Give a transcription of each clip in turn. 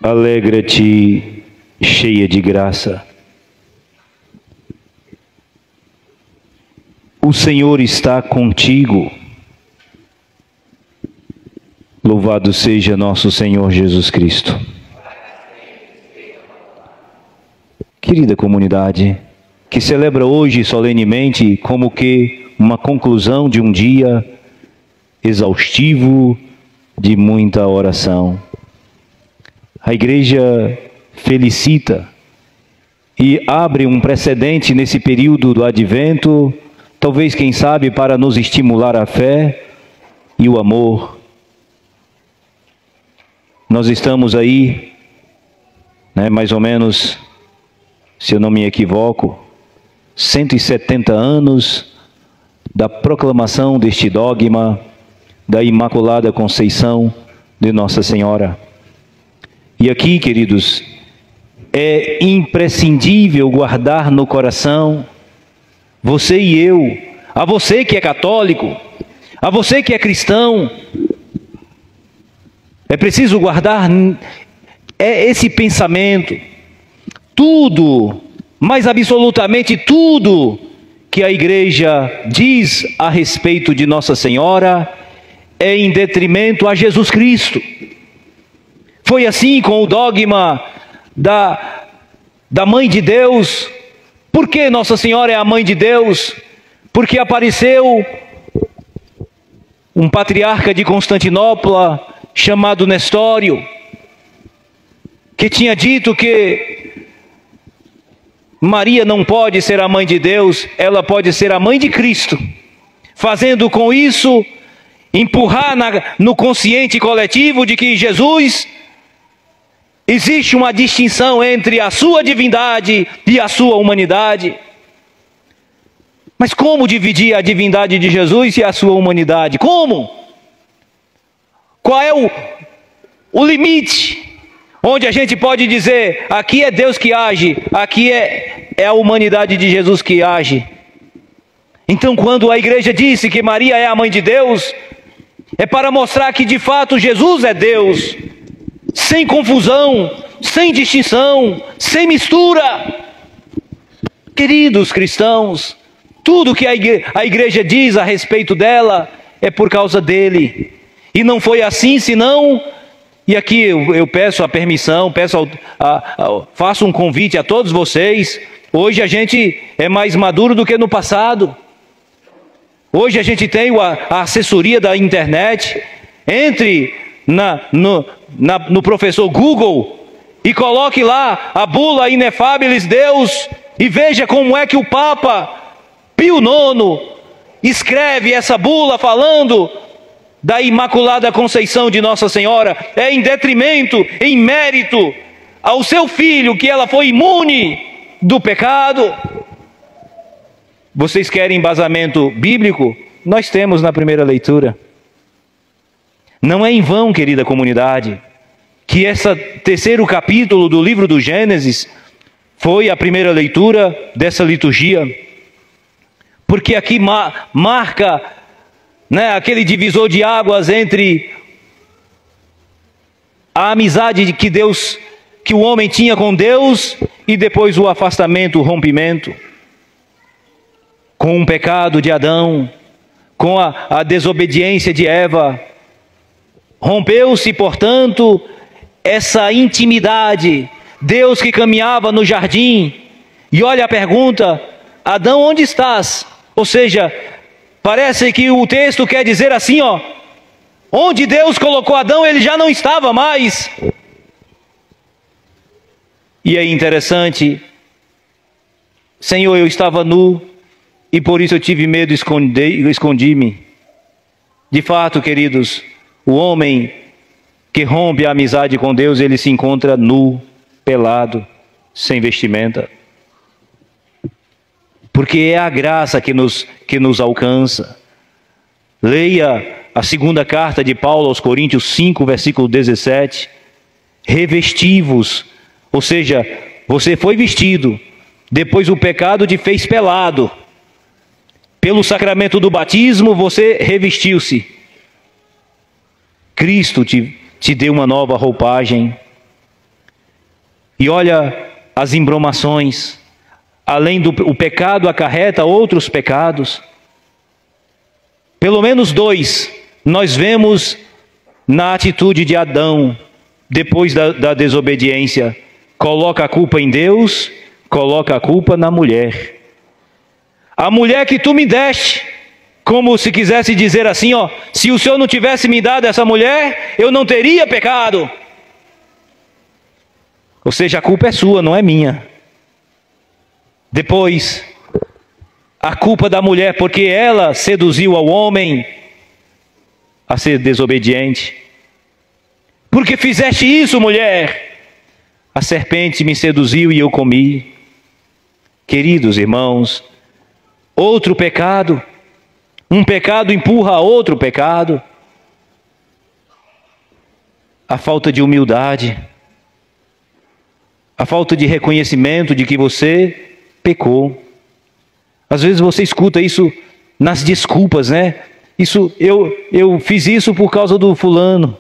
Alegra-te, cheia de graça. O Senhor está contigo. Louvado seja nosso Senhor Jesus Cristo. Querida comunidade, que celebra hoje solenemente como que uma conclusão de um dia exaustivo de muita oração. A igreja felicita e abre um precedente nesse período do advento, talvez, quem sabe, para nos estimular a fé e o amor. Nós estamos aí, mais ou menos, se eu não me equivoco, 170 anos da proclamação deste dogma da Imaculada Conceição de Nossa Senhora. E aqui, queridos, é imprescindível guardar no coração, você e eu, a você que é católico, a você que é cristão, é preciso guardar esse pensamento. Tudo, mas absolutamente tudo que a igreja diz a respeito de Nossa Senhora é em detrimento a Jesus Cristo. Foi assim com o dogma da Mãe de Deus. Por que Nossa Senhora é a Mãe de Deus? Porque apareceu um patriarca de Constantinopla chamado Nestório, que tinha dito que Maria não pode ser a Mãe de Deus, ela pode ser a Mãe de Cristo, fazendo com isso empurrar no consciente coletivo de que Jesus existe uma distinção entre a sua divindade e a sua humanidade. Mas como dividir a divindade de Jesus e a sua humanidade? Como? Qual é o limite onde a gente pode dizer, aqui é Deus que age, aqui é a humanidade de Jesus que age? Então, quando a igreja disse que Maria é a Mãe de Deus, é para mostrar que de fato Jesus é Deus, sem confusão, sem distinção, sem mistura. Queridos cristãos, tudo que a igreja diz a respeito dela é por causa dele. E não foi assim, senão, e aqui eu peço a permissão, faço um convite a todos vocês. Hoje a gente é mais maduro do que no passado. Hoje a gente tem a assessoria da internet. Entre no professor Google e coloque lá a bula Inefabilis Deus e veja como é que o Papa Pio IX escreve essa bula falando da Imaculada Conceição de Nossa Senhora. É em detrimento, em mérito ao seu filho, que ela foi imune do pecado. Vocês querem embasamento bíblico? Nós temos na primeira leitura. Não é em vão, querida comunidade, que esse terceiro capítulo do livro do Gênesis foi a primeira leitura dessa liturgia, porque aqui marca aquele divisor de águas entre a amizade que o homem tinha com Deus e depois o afastamento, o rompimento, com o pecado de Adão, com a desobediência de Eva. Rompeu-se, portanto, essa intimidade. Deus que caminhava no jardim, e olha a pergunta: Adão, onde estás? Ou seja, parece que o texto quer dizer assim, onde Deus colocou Adão, ele já não estava mais. E é interessante, Senhor, eu estava nu, e por isso eu tive medo e escondi-me. De fato, queridos, o homem que rompe a amizade com Deus, ele se encontra nu, pelado, sem vestimenta. Porque é a graça que nos alcança. Leia a segunda carta de Paulo aos Coríntios 5, versículo 17. Revesti-vos, ou seja, você foi vestido, depois o pecado te fez pelado. Pelo sacramento do batismo, você revestiu-se. Cristo te deu uma nova roupagem. E olha as embromações. Além do o pecado acarreta outros pecados. Pelo menos 2 nós vemos na atitude de Adão, depois da desobediência. Coloca a culpa em Deus, coloca a culpa na mulher. A mulher que tu me deste, como se quisesse dizer assim, ó, se o Senhor não tivesse me dado essa mulher, eu não teria pecado. Ou seja, a culpa é sua, não é minha. Depois, a culpa da mulher, porque ela seduziu ao homem a ser desobediente. Porque fizeste isso, mulher? A serpente me seduziu e eu comi. Queridos irmãos, outro pecado, um pecado empurra a outro pecado. A falta de humildade, a falta de reconhecimento de que você pecou. Às vezes você escuta isso nas desculpas, né? Eu fiz isso por causa do fulano,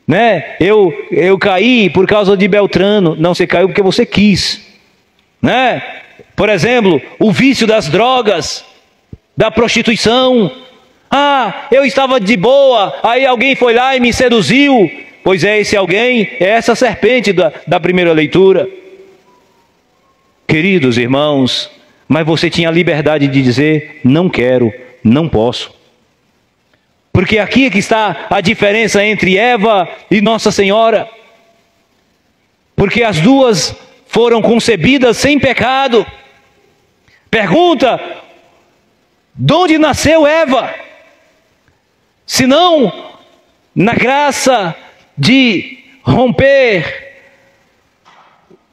né? Eu caí por causa de Beltrano. Não, você caiu porque você quis, né? Por exemplo, o vício das drogas, da prostituição. Ah, eu estava de boa, aí alguém foi lá e me seduziu. Pois é, esse alguém é essa serpente da primeira leitura. Queridos irmãos, mas você tinha a liberdade de dizer, não quero, não posso. Porque aqui é que está a diferença entre Eva e Nossa Senhora. Porque as duas foram concebidas sem pecado. Pergunta, de onde nasceu Eva? Senão, na graça de romper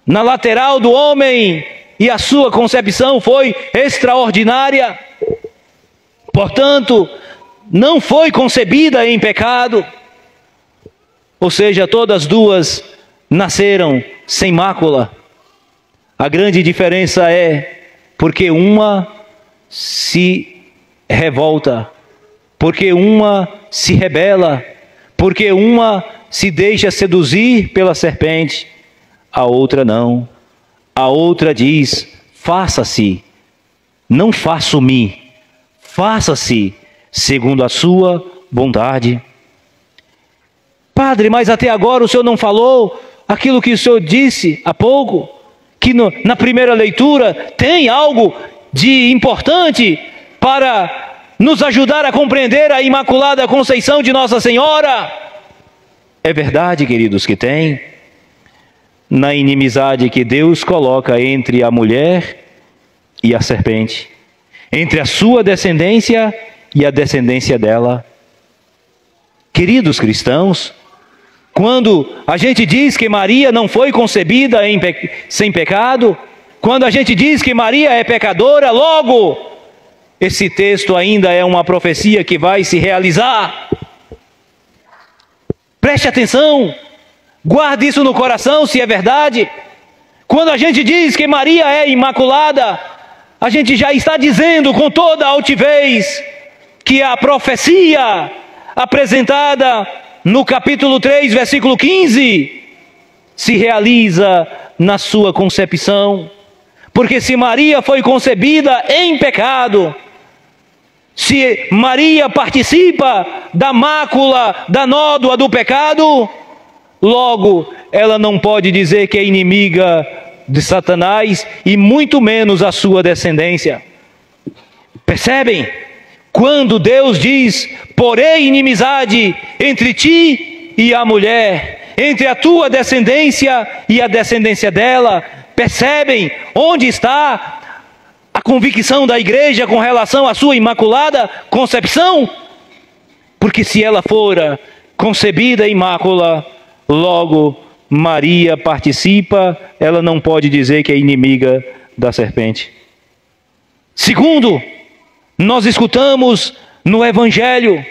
na lateral do homem, e a sua concepção foi extraordinária. Portanto, não foi concebida em pecado. Ou seja, todas duas nasceram sem mácula. A grande diferença é porque uma se revolta, porque uma se rebela, porque uma se deixa seduzir pela serpente, a outra não. A outra diz, faça-se, não faço-me, faça-se segundo a sua vontade. Padre, mas até agora o senhor não falou aquilo que o senhor disse há pouco, que na primeira leitura tem algo de importante para nos ajudar a compreender a Imaculada Conceição de Nossa Senhora. É verdade, queridos, que tem. Na inimizade que Deus coloca entre a mulher e a serpente, entre a sua descendência e a descendência dela. Queridos cristãos, quando a gente diz que Maria não foi concebida sem pecado, quando a gente diz que Maria é pecadora, logo, esse texto ainda é uma profecia que vai se realizar. Preste atenção. Guarde isso no coração, se é verdade. Quando a gente diz que Maria é imaculada, a gente já está dizendo com toda a altivez que a profecia apresentada no capítulo 3, versículo 15, se realiza na sua concepção. Porque se Maria foi concebida em pecado, se Maria participa da mácula, da nódoa do pecado, logo, ela não pode dizer que é inimiga de Satanás e muito menos a sua descendência. Percebem? Quando Deus diz, porém inimizade entre ti e a mulher, entre a tua descendência e a descendência dela, percebem onde está a convicção da igreja com relação à sua imaculada concepção? Porque se ela fora concebida imácula, logo, Maria participa, ela não pode dizer que é inimiga da serpente. Segundo, nós escutamos no Evangelho,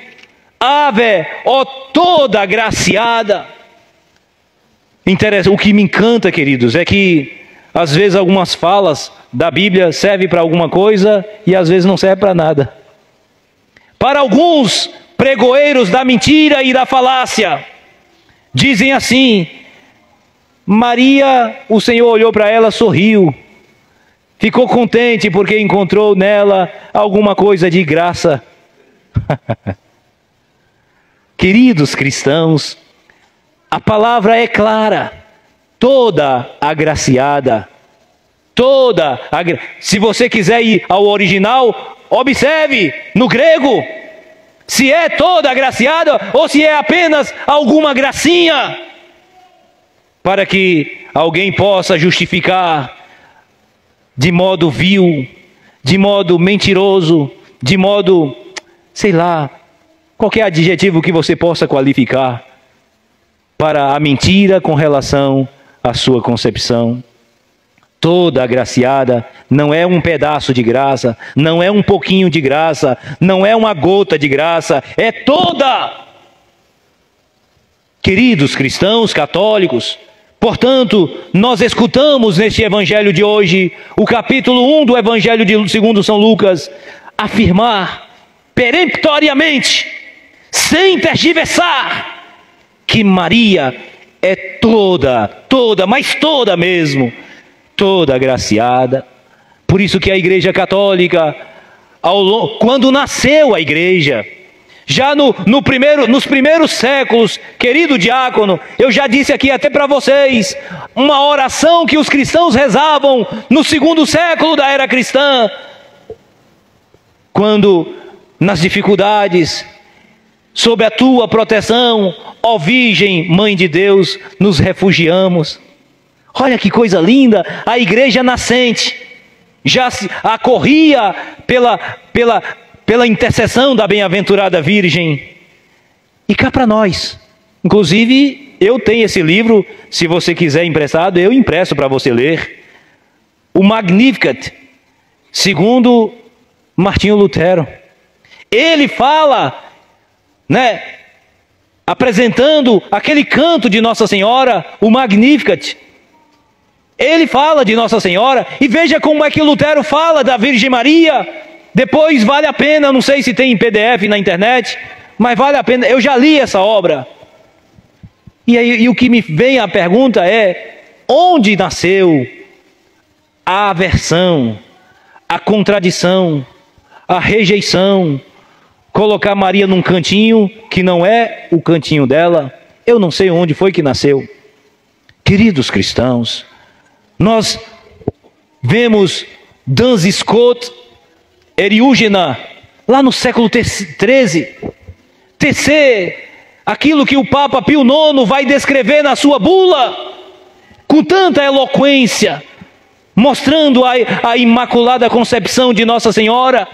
Ave, ó toda agraciada. O que me encanta, queridos, é que às vezes algumas falas da Bíblia servem para alguma coisa e às vezes não servem para nada. Para alguns pregoeiros da mentira e da falácia, dizem assim, Maria, o Senhor olhou para ela, sorriu. Ficou contente porque encontrou nela alguma coisa de graça. Queridos cristãos, a palavra é clara. Toda agraciada. Se você quiser ir ao original, observe no grego se é toda agraciada ou se é apenas alguma gracinha, para que alguém possa justificar de modo vil, de modo mentiroso, de modo, sei lá, qualquer adjetivo que você possa qualificar para a mentira com relação à sua concepção. Toda agraciada não é um pedaço de graça, não é um pouquinho de graça, não é uma gota de graça, é toda. Queridos cristãos católicos, portanto, nós escutamos neste evangelho de hoje, o capítulo 1 do evangelho segundo São Lucas, afirmar peremptoriamente, sem tergiversar, que Maria é toda, mas toda mesmo, toda agraciada. Por isso que a Igreja Católica, quando nasceu a Igreja, já nos primeiros séculos, querido diácono, eu já disse aqui até para vocês, uma oração que os cristãos rezavam no segundo século da era cristã, quando nas dificuldades, sob a tua proteção, ó Virgem, Mãe de Deus, nos refugiamos. Olha que coisa linda, a igreja nascente já acorria pela intercessão da bem-aventurada Virgem. E cá para nós, inclusive eu tenho esse livro, se você quiser emprestado, eu empresto para você ler. O Magnificat, segundo Martinho Lutero. Ele fala, apresentando aquele canto de Nossa Senhora, o Magnificat. Ele fala de Nossa Senhora, e veja como é que Lutero fala da Virgem Maria. Depois vale a pena, não sei se tem em PDF na internet, mas vale a pena, eu já li essa obra. E o que me vem a pergunta é, onde nasceu a aversão, a contradição, a rejeição, colocar Maria num cantinho que não é o cantinho dela? Eu não sei onde foi que nasceu. Queridos cristãos, nós vemos Duns Scotus, Eriúgena, lá no século XIII, tecer aquilo que o Papa Pio IX vai descrever na sua bula, com tanta eloquência, mostrando a Imaculada Concepção de Nossa Senhora.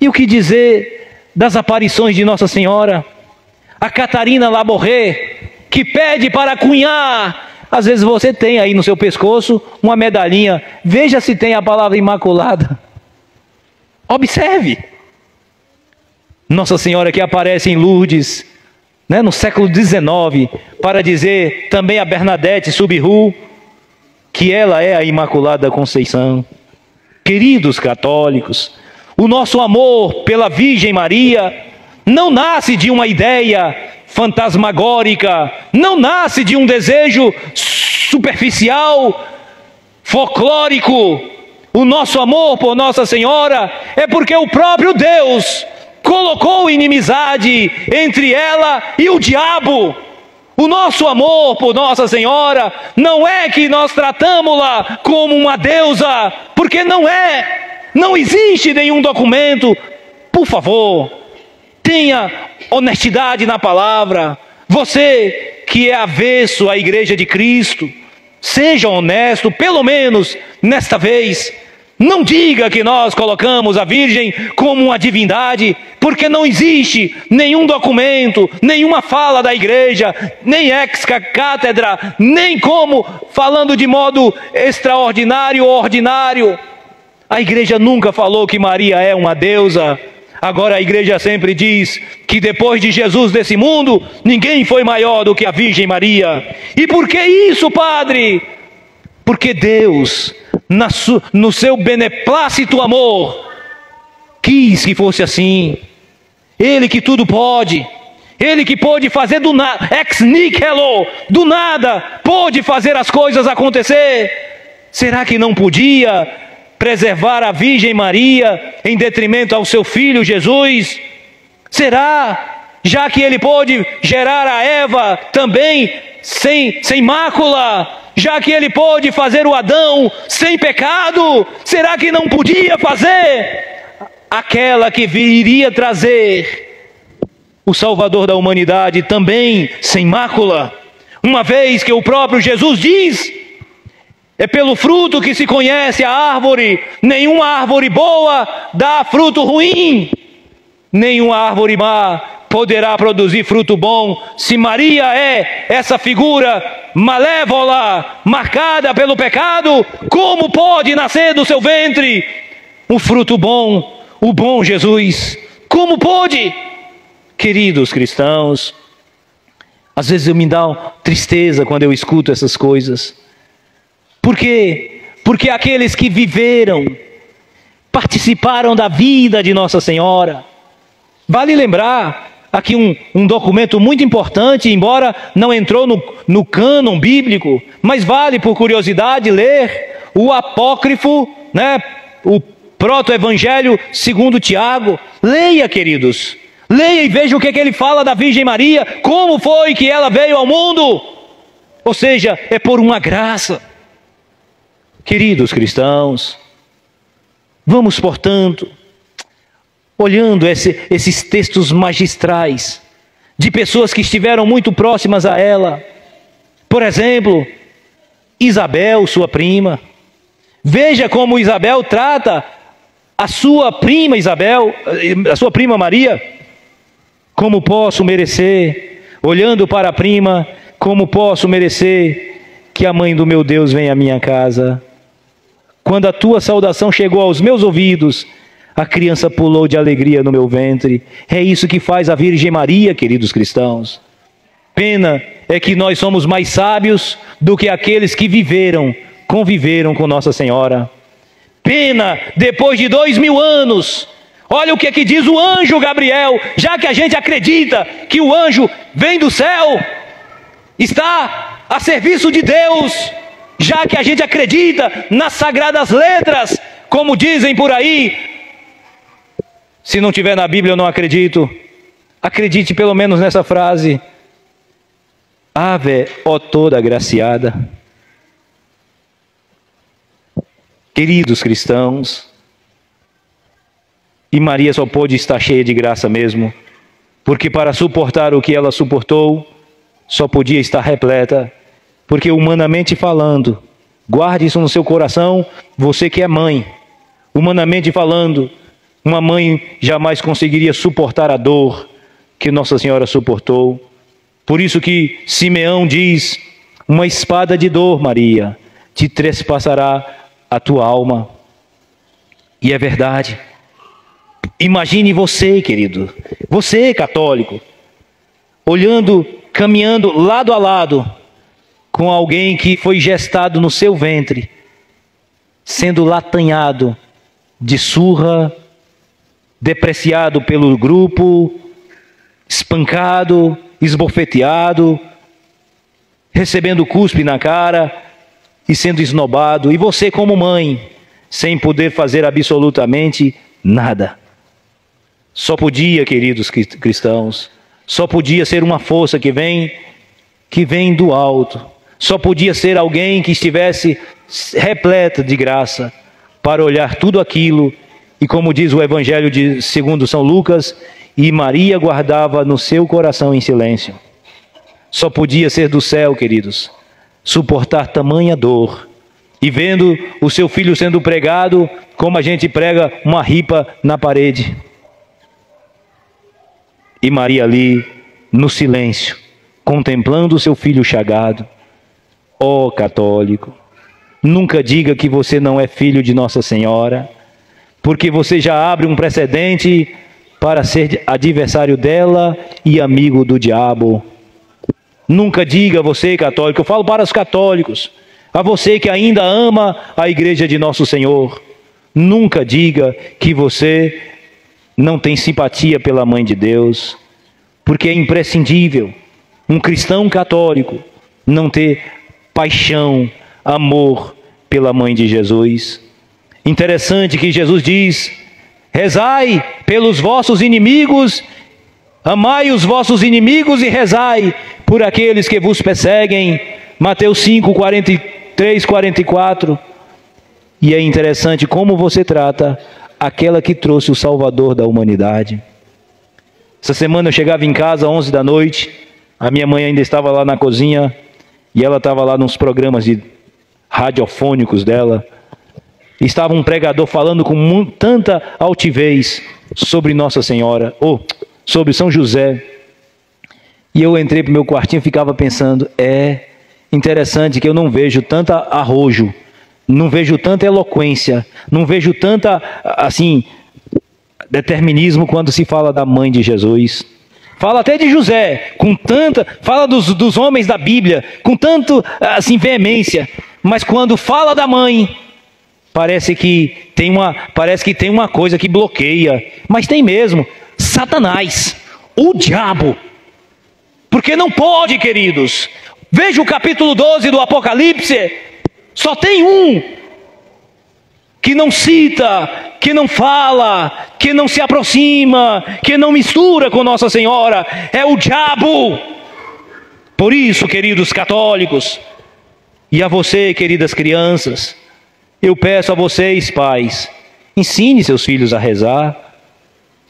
E o que dizer das aparições de Nossa Senhora? A Catarina Laborré, que pede para cunhar. Às vezes você tem aí no seu pescoço uma medalhinha, veja se tem a palavra Imaculada. Observe. Nossa Senhora que aparece em Lourdes, no século XIX, para dizer também a Bernadette Soubirous, que ela é a Imaculada Conceição. Queridos católicos, o nosso amor pela Virgem Maria não nasce de uma ideia fantasmagórica, não nasce de um desejo superficial, folclórico. O nosso amor por Nossa Senhora é porque o próprio Deus colocou inimizade entre ela e o diabo. O nosso amor por Nossa Senhora não é que nós tratamos-la como uma deusa, porque não é. Não existe nenhum documento. Por favor, tenha honestidade na palavra. Você que é avesso à Igreja de Cristo, seja honesto, pelo menos nesta vez. Não diga que nós colocamos a Virgem como uma divindade, porque não existe nenhum documento, nenhuma fala da Igreja, nem ex cátedra, nem como falando de modo extraordinário ou ordinário. A Igreja nunca falou que Maria é uma deusa. Agora a Igreja sempre diz que depois de Jesus desse mundo, ninguém foi maior do que a Virgem Maria. E por que isso, padre? Porque Deus, no seu beneplácito amor, quis que fosse assim. Ele que tudo pode, Ele que pôde fazer do nada, ex nihilo, do nada, pôde fazer as coisas acontecer. Será que não podia preservar a Virgem Maria em detrimento ao seu filho Jesus? Será, já que ele pôde gerar a Eva também sem mácula, já que ele pôde fazer o Adão sem pecado, será que não podia fazer aquela que viria trazer o Salvador da humanidade também sem mácula? Uma vez que o próprio Jesus diz: é pelo fruto que se conhece a árvore, nenhuma árvore boa dá fruto ruim, nenhuma árvore má poderá produzir fruto bom. Se Maria é essa figura malévola, marcada pelo pecado, como pode nascer do seu ventre um fruto bom, o bom Jesus? Como pode? Queridos cristãos, às vezes me dá tristeza quando eu escuto essas coisas. Por quê? Porque aqueles que viveram, participaram da vida de Nossa Senhora. Vale lembrar aqui um documento muito importante, embora não entrou no cânon bíblico, mas vale por curiosidade ler o apócrifo, o proto-evangelho segundo Tiago. Leia, queridos. Leia e veja o que ele fala da Virgem Maria, como foi que ela veio ao mundo. Ou seja, é por uma graça. Queridos cristãos, vamos, portanto, olhando esses textos magistrais, de pessoas que estiveram muito próximas a ela. Por exemplo, Isabel, sua prima. Veja como Isabel trata a sua prima Isabel, a sua prima Maria. Como posso merecer, olhando para a prima, como posso merecer que a mãe do meu Deus venha à minha casa? Quando a tua saudação chegou aos meus ouvidos, a criança pulou de alegria no meu ventre. É isso que faz a Virgem Maria, queridos cristãos. Pena é que nós somos mais sábios do que aqueles que conviveram com Nossa Senhora. Pena, depois de 2000 anos, olha o que é que diz o anjo Gabriel, já que a gente acredita que o anjo vem do céu, está a serviço de Deus, já que a gente acredita nas sagradas letras, como dizem por aí. Se não tiver na Bíblia, eu não acredito. Acredite pelo menos nessa frase: Ave, ó toda agraciada. Queridos cristãos, e Maria só pôde estar cheia de graça mesmo, porque para suportar o que ela suportou, só podia estar repleta, porque humanamente falando, guarde isso no seu coração, você que é mãe, humanamente falando, uma mãe jamais conseguiria suportar a dor que Nossa Senhora suportou. Por isso que Simeão diz: uma espada de dor, Maria, te trespassará a tua alma. E é verdade. Imagine você, querido, você católico, olhando, caminhando lado a lado com alguém que foi gestado no seu ventre, sendo latanhado de surra, depreciado pelo grupo, espancado, esbofeteado, recebendo cuspe na cara e sendo esnobado. E você como mãe, sem poder fazer absolutamente nada. Só podia, queridos cristãos, só podia ser uma força que vem do alto. Só podia ser alguém que estivesse repleta de graça para olhar tudo aquilo. E como diz o Evangelho segundo São Lucas, e Maria guardava no seu coração em silêncio. Só podia ser do céu, queridos, suportar tamanha dor. E vendo o seu filho sendo pregado, como a gente prega uma ripa na parede. E Maria ali, no silêncio, contemplando o seu filho chagado. Ó católico, nunca diga que você não é filho de Nossa Senhora, porque você já abre um precedente para ser adversário dela e amigo do diabo. Nunca diga, você católico, eu falo para os católicos, a você que ainda ama a igreja de Nosso Senhor, nunca diga que você não tem simpatia pela Mãe de Deus, porque é imprescindível um cristão católico não ter paixão, amor pela mãe de Jesus. Interessante que Jesus diz: rezai pelos vossos inimigos, amai os vossos inimigos e rezai por aqueles que vos perseguem. Mateus 5, 43, 44. E é interessante como você trata aquela que trouxe o Salvador da humanidade. Essa semana eu chegava em casa às 11 da noite, a minha mãe ainda estava lá na cozinha, e ela estava lá nos programas radiofônicos dela. Estava um pregador falando com tanta altivez sobre Nossa Senhora, ou sobre São José. E eu entrei para o meu quartinho e ficava pensando, é interessante que eu não vejo tanta arrojo, não vejo tanta eloquência, não vejo tanta, assim, determinismo quando se fala da mãe de Jesus. Fala até de José, fala dos homens da Bíblia, com tanto, assim, veemência. Mas quando fala da mãe, parece que tem uma coisa que bloqueia. Mas tem mesmo, Satanás, o diabo. Porque não pode, queridos. Veja o capítulo 12 do Apocalipse. Só tem um que não cita, que não fala, que não se aproxima, que não mistura com Nossa Senhora. É o diabo. Por isso, queridos católicos, e a você, queridas crianças, eu peço a vocês, pais, ensine seus filhos a rezar.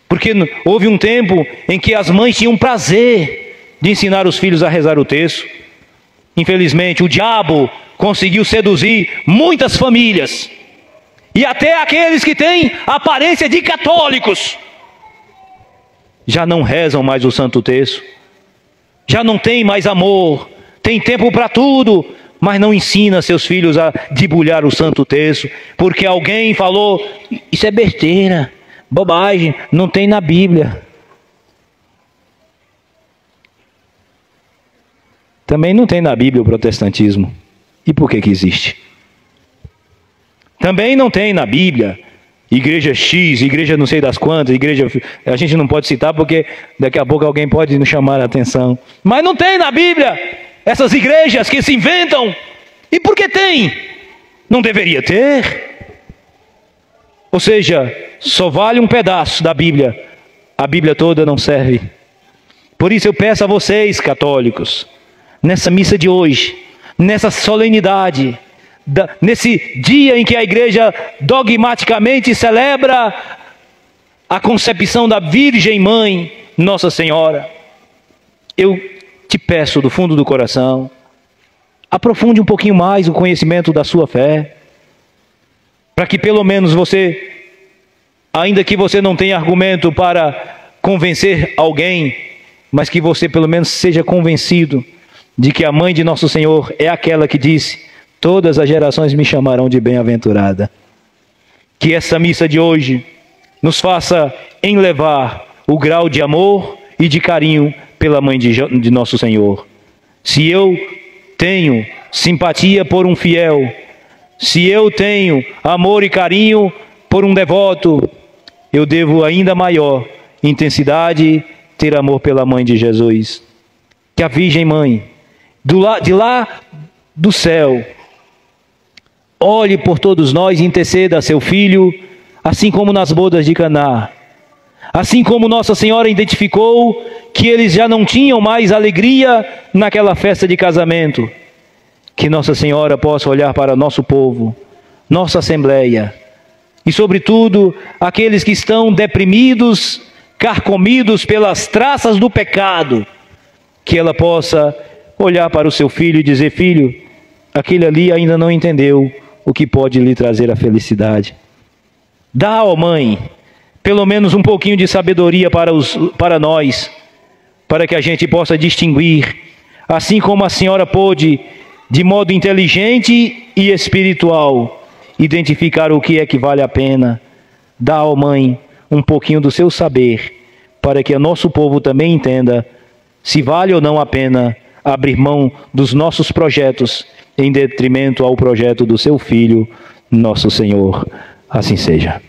Porque houve um tempo em que as mães tinham prazer de ensinar os filhos a rezar o terço. Infelizmente, o diabo conseguiu seduzir muitas famílias, e até aqueles que têm aparência de católicos, já não rezam mais o Santo Terço, já não tem mais amor, tem tempo para tudo, mas não ensina seus filhos a debulhar o Santo Terço, porque alguém falou, isso é besteira, bobagem, não tem na Bíblia. Também não tem na Bíblia o protestantismo. E por que existe? Também não tem na Bíblia igreja X, igreja não sei das quantas, igreja... A gente não pode citar porque daqui a pouco alguém pode nos chamar a atenção. Mas não tem na Bíblia essas igrejas que se inventam. E por que tem? Não deveria ter? Ou seja, só vale um pedaço da Bíblia. A Bíblia toda não serve. Por isso eu peço a vocês, católicos, nessa missa de hoje, nessa solenidade, nesse dia em que a igreja dogmaticamente celebra a concepção da Virgem Mãe, Nossa Senhora, eu te peço do fundo do coração, aprofunde um pouquinho mais o conhecimento da sua fé, para que pelo menos você, ainda que você não tenha argumento para convencer alguém, mas que você pelo menos seja convencido de que a mãe de nosso Senhor é aquela que disse, todas as gerações me chamarão de bem-aventurada. Que essa missa de hoje nos faça enlevar o grau de amor e de carinho pela mãe de nosso Senhor. Se eu tenho simpatia por um fiel, se eu tenho amor e carinho por um devoto, eu devo ainda maior intensidade ter amor pela mãe de Jesus. Que a Virgem Mãe, de lá do céu, olhe por todos nós e interceda a seu Filho, assim como nas bodas de Caná. Assim como Nossa Senhora identificou que eles já não tinham mais alegria naquela festa de casamento. Que Nossa Senhora possa olhar para nosso povo, nossa Assembleia, e sobretudo aqueles que estão deprimidos, carcomidos pelas traças do pecado, que ela possa olhar para o seu filho e dizer, filho, aquele ali ainda não entendeu o que pode lhe trazer a felicidade. Dá, ó mãe, pelo menos um pouquinho de sabedoria para nós, para que a gente possa distinguir, assim como a senhora pôde, de modo inteligente e espiritual, identificar o que é que vale a pena. Dá, ó mãe, um pouquinho do seu saber, para que o nosso povo também entenda se vale ou não a pena abrir mão dos nossos projetos em detrimento ao projeto do seu Filho, nosso Senhor. Assim seja.